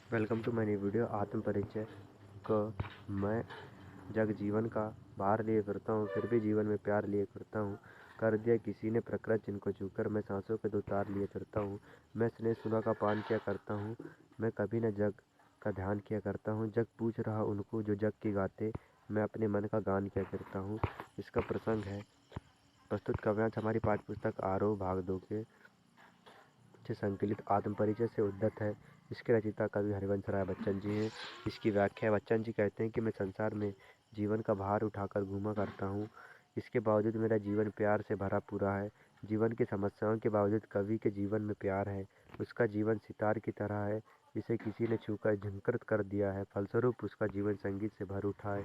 Welcome to my new video आत्म परिचय को मैं जग जीवन का भार लिए फिरता हूँ, फिर भी जीवन में प्यार लिए फिरता हूँ। कर दिया किसी ने प्रकृति जिनको छूकर, मैं सांसों के दो तार लिए फिरता हूँ। मैं स्नेह सुधा का पान किया करता हूँ, मैं कभी न जग का ध्यान किया करता हूँ। जग पूछ रहा उनको जो जग की गाते, मैं अपने मन का गान किया करता हूँ। इसका प्रसंग है प्रस्तुत काव्यांश हमारी पाठ्य पुस्तक आरोह भाग 2 के से संकलित आत्म परिचय से उद्धत है। इसके रचयिता कवि हरिवंश राय बच्चन जी हैं। इसकी व्याख्या बच्चन जी कहते हैं कि मैं संसार में जीवन का भार उठाकर घूमा करता हूँ, इसके बावजूद मेरा जीवन प्यार से भरा पूरा है। जीवन की समस्याओं के बावजूद कवि के जीवन में प्यार है। उसका जीवन सितार की तरह है, इसे किसी ने छूकर झंकृत कर दिया है। फलस्वरूप उसका जीवन संगीत से भर उठा है।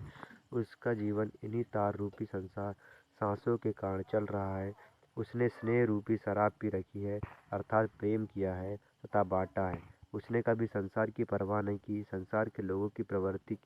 उसका जीवन इन्हीं तार रूपी संसार सांसों के कारण चल रहा है। उसने स्नेह रूपी शराब पी रखी है, अर्थात प्रेम किया है तथा बांटा है। उसने कभी संसार की परवाह नहीं की। संसार के लोगों की प्रवृत्ति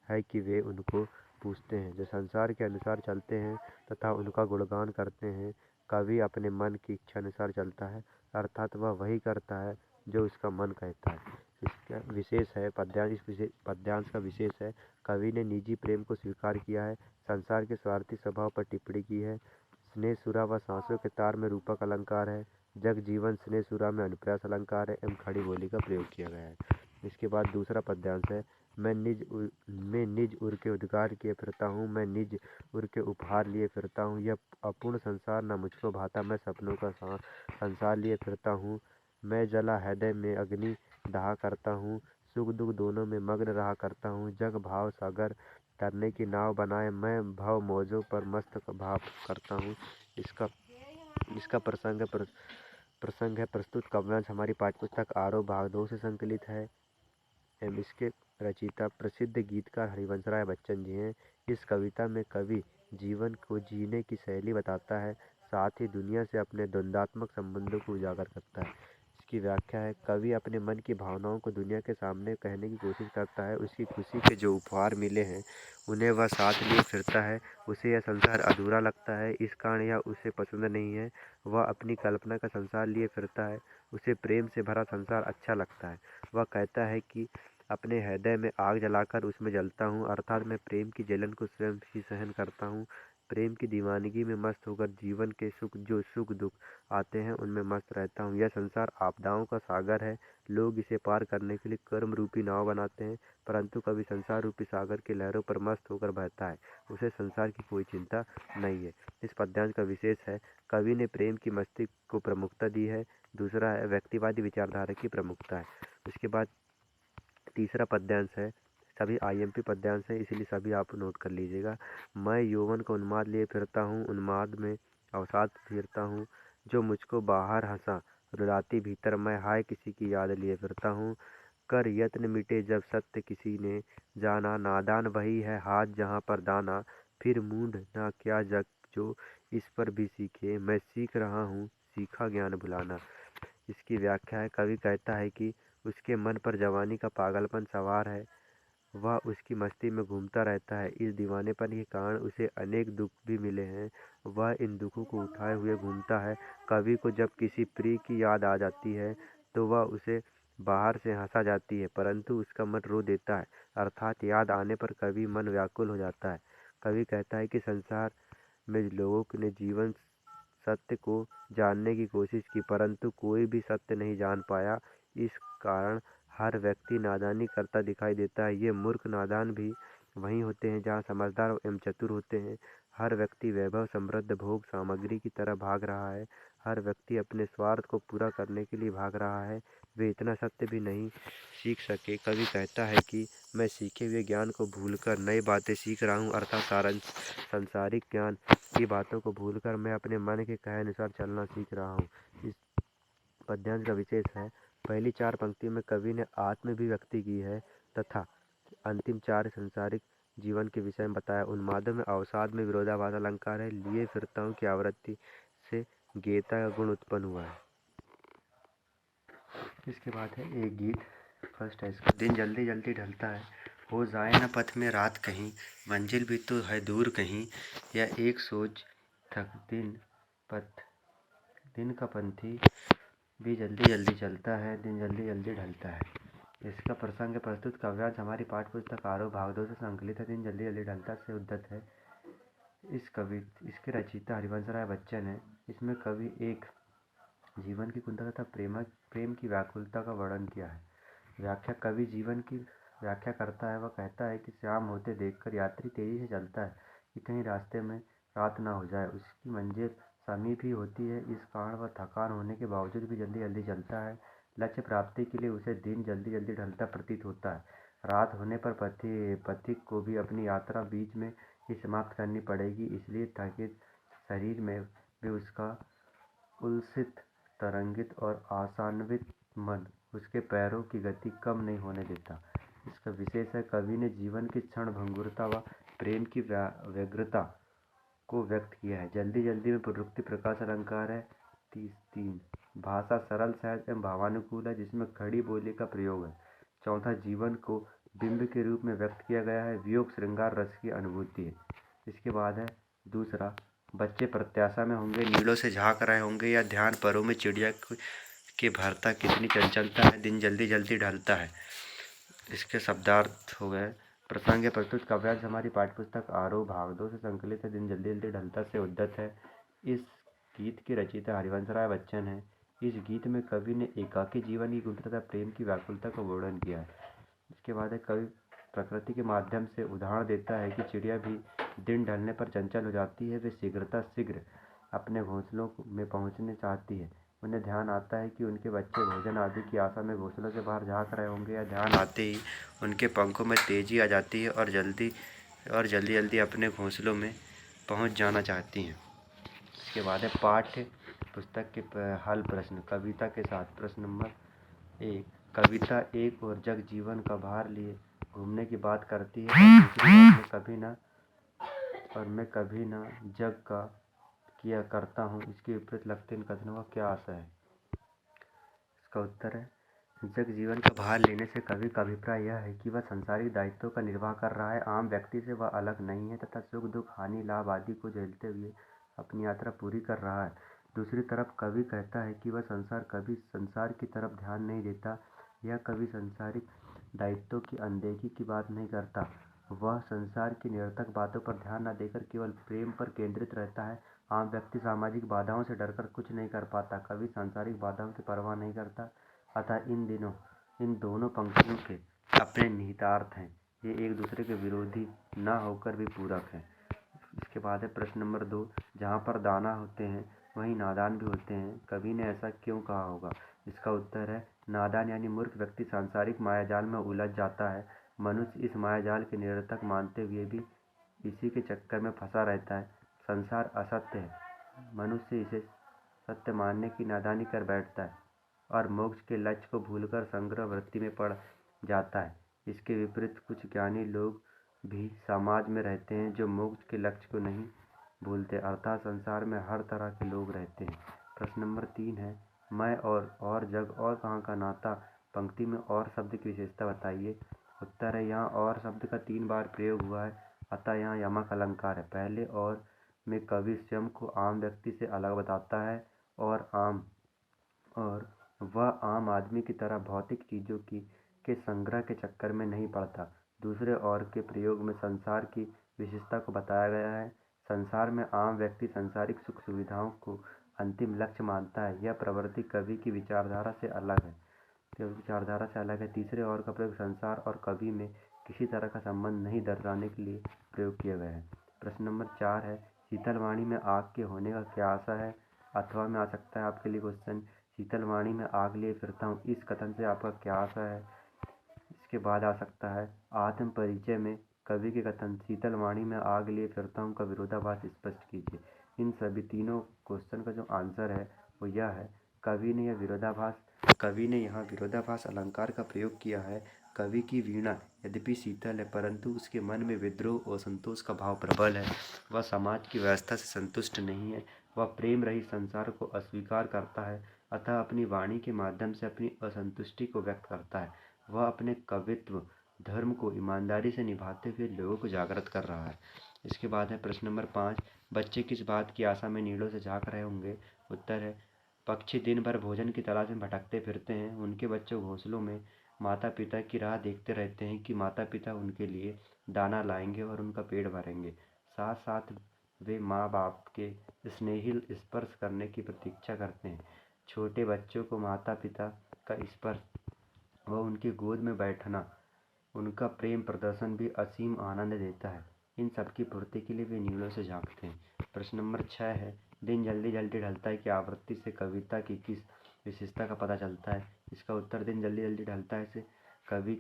है कि वे उनको पूछते हैं, जो संसार के अनुसार चलते हैं तथा उनका गुणगान करते हैं। कवि अपने मन की इच्छा अनुसार चलता है, अर्थात वह वही करता है जो उसका मन कहता है। इसका विशेष है पद्यांश का विशेष है, कवि ने निजी प्रेम को स्वीकार किया है, संसार के स्वार्थी स्वभाव पर टिप्पणी की है। स्नेह सुरा व सांसों के तार में रूपक अलंकार है। जग जीवन स्नेह सुरा में अनुप्रास अलंकार है एवं खड़ी बोली का प्रयोग किया गया है। इसके बाद दूसरा पद्यांश है, मैं निज उर के उद्गार किए फिरता हूँ, मैं निज उर के उपहार लिए फिरता हूँ। यह अपूर्ण संसार न मुझको भाता, मैं सपनों का संसार लिए फिरता हूँ। मैं जला हृदय में अग्नि दहा करता हूँ, सुख दुख दोनों में मग्न रहा करता हूँ। जग भाव सागर तरने की नाव बनाए, मैं भव मौजों पर मस्त भाव करता हूँ। इसका इसका प्रसंग है प्रस्तुत काव्यांश हमारी पाठ्यपुस्तक आरोह भाग 2 से संकलित है एवं इसके रचयिता प्रसिद्ध गीतकार हरिवंश राय बच्चन जी हैं। इस कविता में कवि जीवन को जीने की शैली बताता है, साथ ही दुनिया से अपने द्वंद्वात्मक संबंधों को उजागर करता है। इसकी व्याख्या है, कवि अपने मन की भावनाओं को दुनिया के सामने कहने की कोशिश करता है। उसकी खुशी के जो उपहार मिले हैं उन्हें वह साथ लिए फिरता है। उसे यह संसार अधूरा लगता है, इस कारण यह उसे पसंद नहीं है। वह अपनी कल्पना का संसार लिए फिरता है, उसे प्रेम से भरा संसार अच्छा लगता है। वह कहता है कि अपने हृदय में आग जलाकर उसमें जलता हूँ, अर्थात मैं प्रेम की जलन को स्वयं ही सहन करता हूँ। प्रेम की दीवानगी में मस्त होकर जीवन के सुख दुख आते हैं उनमें मस्त रहता हूँ। यह संसार आपदाओं का सागर है, लोग इसे पार करने के लिए कर्म रूपी नाव बनाते हैं, परंतु कभी संसार रूपी सागर की लहरों पर मस्त होकर बहता है, उसे संसार की कोई चिंता नहीं है। इस पद्यांश का विशेष है, कवि ने प्रेम की मस्ती को प्रमुखता दी है। दूसरा है व्यक्तिवादी विचारधारा की प्रमुखता है। उसके बाद तीसरा पद्यांश है, सभी आईएमपी पद्यांश हैं इसलिए सभी आप नोट कर लीजिएगा। मैं यौवन का उन्माद लिए फिरता हूँ, उन्माद में अवसाद फिरता हूँ। जो मुझको बाहर हंसा रुलाती भीतर, मैं हाय किसी की याद लिए फिरता हूँ। कर यत्न मिटे जब सत्य किसी ने जाना, नादान वही है हाथ जहाँ पर दाना। फिर मूढ़ ना क्या जग जो इस पर भी सीखे, मैं सीख रहा हूँ सीखा ज्ञान भुलाना। इसकी व्याख्या है, कवि कहता है कि उसके मन पर जवानी का पागलपन सवार है, वह उसकी मस्ती में घूमता रहता है। इस दीवानेपन के कारण उसे अनेक दुख भी मिले हैं, वह इन दुखों को उठाए हुए घूमता है। कवि को जब किसी प्रिय की याद आ जाती है तो वह उसे बाहर से हंसा जाती है, परंतु उसका मन रो देता है, अर्थात याद आने पर कवि मन व्याकुल हो जाता है। कवि कहता है कि संसार में लोगों ने जीवन सत्य को जानने की कोशिश की, परंतु कोई भी सत्य नहीं जान पाया। इस कारण हर व्यक्ति नादानी करता दिखाई देता है। ये मूर्ख नादान भी वहीं होते हैं जहाँ समझदार एवं चतुर होते हैं। हर व्यक्ति वैभव समृद्ध भोग सामग्री की तरह भाग रहा है, हर व्यक्ति अपने स्वार्थ को पूरा करने के लिए भाग रहा है। वे इतना सत्य भी नहीं सीख सके। कवि कहता है कि मैं सीखे हुए ज्ञान को भूलकर नई बातें सीख रहा हूँ, अर्थात सांसारिक ज्ञान की बातों को भूलकर मैं अपने मन के कहे अनुसार चलना सीख रहा हूँ। इस पद्यांश का विशेष है, पहली 4 पंक्तियों में कवि ने आत्माभिव्यक्ति की है तथा अंतिम 4 सांसारिक जीवन के विषय में बताया। उन्माद में अवसाद में विरोधाभास अलंकार है, लिए फिरता हूँ की आवृत्ति से गेयता का गुण उत्पन्न हुआ है। इसके बाद है एक गीत, फर्स्ट है इसका, दिन जल्दी जल्दी ढलता है, हो जाए न पथ में रात कहीं, मंजिल भी तो है दूर कहीं, या एक सोच थक दिन का पंथी भी जल्दी जल्दी चलता है, दिन जल्दी जल्दी ढलता है। इसका प्रसंग प्रस्तुत काव्यांश हमारी पाठ्य पुस्तक आरोह भाग 2 से संकलित है। दिन जल्दी जल्दी ढलता से उद्धत है। इसके रचयिता हरिवंश राय बच्चन है। इसमें कवि एक जीवन की कुंठा तथा प्रेम की व्याकुलता का वर्णन किया है। कवि जीवन की व्याख्या करता है। वह कहता है कि शाम होते देखकर यात्री तेजी से चलता है कि कहीं रास्ते में रात ना हो जाए। उसकी मंजिल समीप ही होती है, इस कारण वह थकान होने के बावजूद भी जल्दी जल्दी चलता है। लक्ष्य प्राप्ति के लिए उसे दिन जल्दी जल्दी ढलता प्रतीत होता है। रात होने पर पथिक को भी अपनी यात्रा बीच में ही समाप्त करनी पड़ेगी, इसलिए थकित शरीर में भी उसका उल्सित, तरंगित और आशान्वित मन उसके पैरों की गति कम नहीं होने देता। इसका विशेष है, कवि ने जीवन की क्षण भंगुरता व प्रेम की व्यग्रता को व्यक्त किया है। जल्दी जल्दी में प्रवृत्ति प्रकाश अलंकार है। 3 भाषा सरल, सहज एवं भावानुकूल है, जिसमें खड़ी बोली का प्रयोग है। 4 जीवन को बिंब के रूप में व्यक्त किया गया है। वियोग श्रृंगार रस की अनुभूति है। इसके बाद है दूसरा, बच्चे प्रत्याशा में होंगे, नीड़ों से झांक रहे होंगे, या ध्यान परों में चिड़िया के भरता कितनी चंचलता है, दिन जल्दी जल्दी ढलता है। इसके शब्दार्थ हो गए। प्रसंग प्रस्तुत काव्यांश हमारी पाठ्यपुस्तक आरोह भाग 2 से संकलित है। दिन जल्दी जल्दी ढलता से उद्धत है। इस गीत के रचयिता हरिवंश राय बच्चन है। इस गीत में कवि ने एकाकी जीवन की कुंठा तथा प्रेम की व्याकुलता का वर्णन किया है। इसके बाद है, कवि प्रकृति के माध्यम से उदाहरण देता है कि चिड़िया भी दिन ढलने पर चंचल हो जाती है। वे शीघ्र अपने घोंसलों में पहुंचने चाहती है। उन्हें ध्यान आता है कि उनके बच्चे भोजन आदि की आशा में घोंसलों से बाहर झांक रहे होंगे, या ध्यान आते ही उनके पंखों में तेजी आ जाती है और जल्दी जल्दी अपने घोंसलों में पहुंच जाना चाहती हैं। इसके बाद है पाठ्य पुस्तक के हल प्रश्न कविता के साथ। प्रश्न नंबर 1, कविता एक और जग जीवन का भार लिए घूमने की बात करती है, और दूसरी बात मैं कभी ना जग का किया करता हूँ। इसके विपरीत लगते इन कथनों का क्या आशय है? इसका उत्तर है, जग जीवन का भार लेने से कवि का अभिप्राय यह है कि वह सांसारिक दायित्वों का निर्वाह कर रहा है। आम व्यक्ति से वह अलग नहीं है तथा सुख दुख हानि लाभ आदि को झेलते हुए अपनी यात्रा पूरी कर रहा है। दूसरी तरफ कवि कहता है कि वह कभी संसार की तरफ ध्यान नहीं देता। यह कवि सांसारिक दायित्वों की अनदेखी की बात नहीं करता। वह संसार की निरर्थक बातों पर ध्यान न देकर केवल प्रेम पर केंद्रित रहता है। आम व्यक्ति सामाजिक बाधाओं से डरकर कुछ नहीं कर पाता। कवि सांसारिक बाधाओं की परवाह नहीं करता। अतः इन दोनों पंक्तियों के अपने निहितार्थ हैं। ये एक दूसरे के विरोधी न होकर भी पूरक हैं। इसके बाद है प्रश्न नंबर 2, जहाँ पर दाना होते हैं वहीं नादान भी होते हैं, कवि ने ऐसा क्यों कहा होगा? इसका उत्तर है, नादान यानी मूर्ख व्यक्ति सांसारिक मायाजाल में उलझ जाता है। मनुष्य इस मायाजाल के निरर्थक मानते हुए भी इसी के चक्कर में फंसा रहता है। संसार असत्य है, मनुष्य इसे सत्य मानने की नादानी कर बैठता है और मोक्ष के लक्ष्य को भूलकर संग्रह वृत्ति में पड़ जाता है। इसके विपरीत कुछ ज्ञानी लोग भी समाज में रहते हैं जो मोक्ष के लक्ष्य को नहीं भूलते, अर्थात संसार में हर तरह के लोग रहते हैं। प्रश्न नंबर 3 है, मैं और जग और कहाँ का नाता पंक्ति में और शब्द की विशेषता बताइए। उत्तर है, यहाँ और शब्द का 3 बार प्रयोग हुआ है, अतः यहाँ यमक अलंकार है। पहले और में कवि स्वयं को आम व्यक्ति से अलग बताता है और वह आम आदमी की तरह भौतिक चीज़ों के संग्रह के चक्कर में नहीं पड़ता। दूसरे और के प्रयोग में संसार की विशेषता को बताया गया है। संसार में आम व्यक्ति सांसारिक सुख सुविधाओं को अंतिम लक्ष्य मानता है। यह प्रवृत्ति कवि की विचारधारा से अलग है। तीसरे और का प्रयोग संसार और कवि में किसी तरह का संबंध नहीं दर्शाने के लिए प्रयोग किया गया है। प्रश्न नंबर 4 है, शीतलवाणी में आग के होने का क्या आशा है? अथवा में आ सकता है आपके लिए क्वेश्चन, शीतलवाणी में आग लिए फिरता हूँ, इस कथन से आपका क्या आशा है? इसके बाद आ सकता है, आत्म परिचय में कवि के कथन शीतलवाणी में आग लिए फिरता हूँ का विरोधाभास स्पष्ट कीजिए। इन सभी तीनों क्वेश्चन का जो आंसर है वो यह है, कवि ने यहाँ विरोधाभास अलंकार का प्रयोग किया है। कवि की वीणा यद्यपि शीतल है, परंतु उसके मन में विद्रोह और संतोष का भाव प्रबल है। वह समाज की व्यवस्था से संतुष्ट नहीं है। वह प्रेम रहित संसार को अस्वीकार करता है, अतः अपनी वाणी के माध्यम से अपनी असंतुष्टि को व्यक्त करता है। वह अपने कवित्व धर्म को ईमानदारी से निभाते हुए लोगों को जागृत कर रहा है। इसके बाद है प्रश्न नंबर 5, बच्चे किस बात की आशा में नीड़ों से झांक रहे होंगे? उत्तर है, पक्षी दिन भर भोजन की तलाश में भटकते फिरते हैं, उनके बच्चे घोंसलों में माता पिता की राह देखते रहते हैं कि माता पिता उनके लिए दाना लाएंगे और उनका पेट भरेंगे। साथ साथ वे माँ बाप के स्नेहिल स्पर्श करने की प्रतीक्षा करते हैं। छोटे बच्चों को माता पिता का स्पर्श व उनकी गोद में बैठना, उनका प्रेम प्रदर्शन भी असीम आनंद देता है। इन सबकी पूर्ति के लिए वे नीड़ों से झांकते हैं। प्रश्न नंबर 6 है, दिन जल्दी जल्दी ढलता है की आवृत्ति से कविता की किस विशेषता का पता चलता है? इसका उत्तर दिन जल्दी जल्दी ढलता है से कवि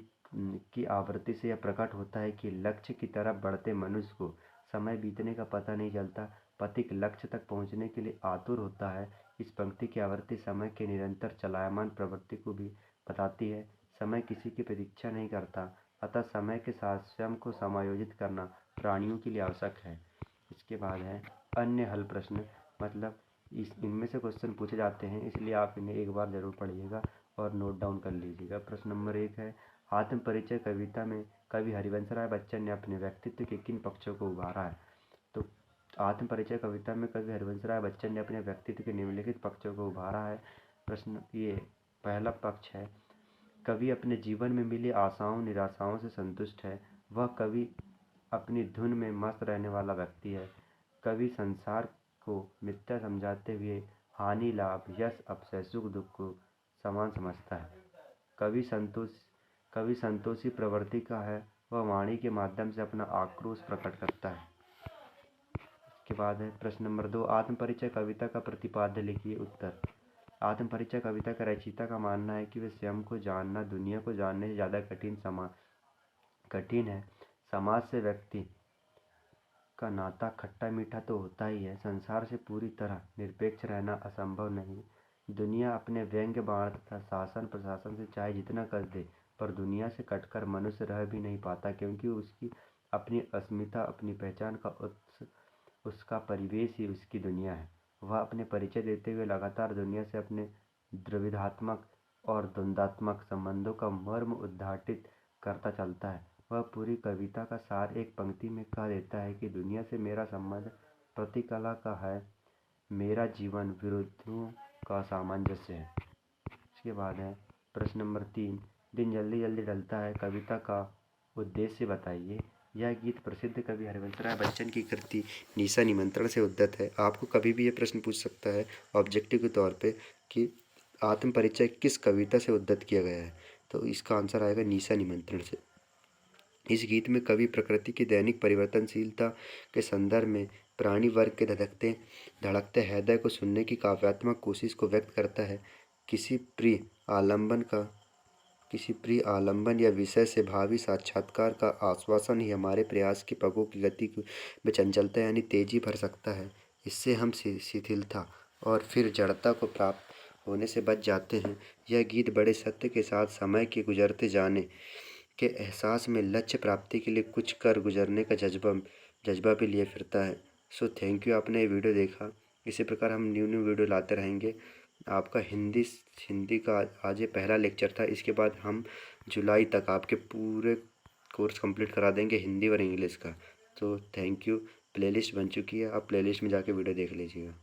की आवृत्ति से यह प्रकट होता है कि लक्ष्य की तरफ बढ़ते मनुष्य को समय बीतने का पता नहीं चलता। पथिक लक्ष्य तक पहुंचने के लिए आतुर होता है। इस पंक्ति की आवृत्ति समय के निरंतर चलायमान प्रवृत्ति को भी बताती है। समय किसी की प्रतीक्षा नहीं करता, अतः समय के साथ स्वयं को समायोजित करना प्राणियों के लिए आवश्यक है। इसके बाद है अन्य हल प्रश्न, मतलब इनमें से क्वेश्चन पूछे जाते हैं, इसलिए आप इन्हें एक बार जरूर पढ़िएगा और नोट डाउन कर लीजिएगा। प्रश्न नंबर 1 है, आत्म परिचय कविता में कवि हरिवंश राय बच्चन ने अपने व्यक्तित्व के किन पक्षों को उभारा है? तो आत्म परिचय कविता में कवि हरिवंश राय बच्चन ने अपने व्यक्तित्व के निम्नलिखित पक्षों को उभारा है। प्रश्न ये पहला पक्ष है, कवि अपने जीवन में मिली आशाओं निराशाओं से संतुष्ट है। वह कवि अपनी धुन में मस्त रहने वाला व्यक्ति है। कवि संसार को मिथ्या समझाते हुए हानि लाभ यश अपजय सुख दुख को समान समझता है। कवि संतोषी प्रवृत्ति का है। वह वाणी के माध्यम से अपना आक्रोश प्रकट करता है। इसके बाद है प्रश्न नंबर 2, आत्मपरिचय कविता का प्रतिपाद्य लिखिए। उत्तर, आत्मपरिचय कविता का रचयिता का मानना है कि वे स्वयं को जानना दुनिया को जानने से ज़्यादा कठिन है। समाज से व्यक्ति का नाता खट्टा मीठा तो होता ही है, संसार से पूरी तरह निरपेक्ष रहना असंभव नहीं। दुनिया अपने व्यंग्य बाण तथा शासन प्रशासन से चाहे जितना कष्ट दे, पर दुनिया से कटकर मनुष्य रह भी नहीं पाता, क्योंकि उसकी अपनी अस्मिता अपनी पहचान का उसका परिवेश ही उसकी दुनिया है। वह अपने परिचय देते हुए लगातार दुनिया से अपने द्विविधात्मक और द्वंद्वात्मक संबंधों का मर्म उद्घाटित करता चलता है। वह पूरी कविता का सार एक पंक्ति में कह देता है कि दुनिया से मेरा संबंध प्रतिकला का है, मेरा जीवन विरोधियों का सामंजस्य है। इसके बाद है प्रश्न नंबर 3, दिन जल्दी जल्दी ढलता है कविता का उद्देश्य बताइए। यह गीत प्रसिद्ध कवि हरिवंश राय बच्चन की कृति निशा निमंत्रण से उद्धत है। आपको कभी भी ये प्रश्न पूछ सकता है ऑब्जेक्टिव के तौर पे कि आत्म परिचय किस कविता से उद्धत किया गया है, तो इसका आंसर आएगा निशा निमंत्रण से। इस गीत में कवि प्रकृति की दैनिक परिवर्तनशीलता के संदर्भ में प्राणी वर्ग के धड़कते हृदय को सुनने की काव्यात्मक कोशिश को व्यक्त करता है। किसी प्रिय आलंबन या विषय से भावी साक्षात्कार का आश्वासन ही हमारे प्रयास की पगों की गति में चंचलता यानी तेजी भर सकता है। इससे हम शिथिलता और फिर जड़ता को प्राप्त होने से बच जाते हैं। यह गीत बड़े सत्य के साथ समय के गुजरते जाने के एहसास में लक्ष्य प्राप्ति के लिए कुछ कर गुजरने का जज्बा भी लिए फिरता है। सो थैंक यू, आपने ये वीडियो देखा। इसी प्रकार हम न्यू वीडियो लाते रहेंगे। आपका हिंदी का आज ये पहला लेक्चर था। इसके बाद हम जुलाई तक आपके पूरे कोर्स कंप्लीट करा देंगे हिंदी और इंग्लिश का। तो थैंक यू। प्लेलिस्ट बन चुकी है, आप प्लेलिस्ट में जाके वीडियो देख लीजिएगा।